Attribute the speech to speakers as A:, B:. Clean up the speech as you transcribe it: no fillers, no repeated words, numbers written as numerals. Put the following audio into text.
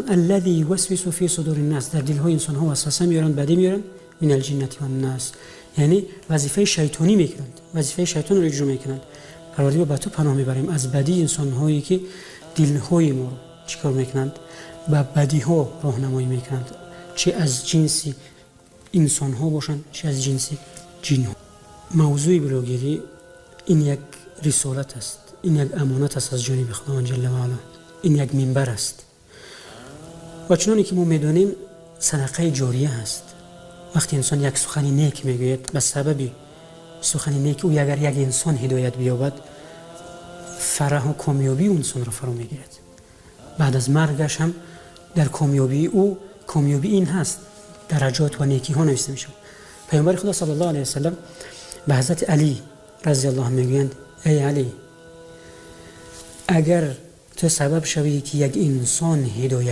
A: الذي يوسوس في صدور الناس، در دلهای انسان ها وسوسه میارن، بدی میارن، من الجنة والناس، یعنی وظیفه شیطانی میکنند، وظیفه شیطان رو اجرا میکنند. پروردگار با تو پناه میبریم از بدی انسان هایی که دلهای ما رو چیکار میکنند، با بدی ها راهنمایی میکنند، چه از جنس انسان ها باشند چه از جنس جن ها. موضوع بلاگری این یک رسالت است، این یک امانت است از جانب خداوند جل و علا، این یک منبر است و چنانی که ما میدانیم صدقه جاریه است. وقتی انسان یک سخن نیک میگوید به سبب سخن نیک او اگر یک انسان هدایت بیابد، فرح و کامیابی اون انسان را فرا میگیرد. بعد از مرگش هم در کامیابی او کامیابی این هست درجات و نیکی ها نوشته میشود. پیامبر خدا صلی الله علیه و سلم به حضرت علی رضی الله عنه میگویند ای علی، اگر تو سبب شوی که یک انسان هدایت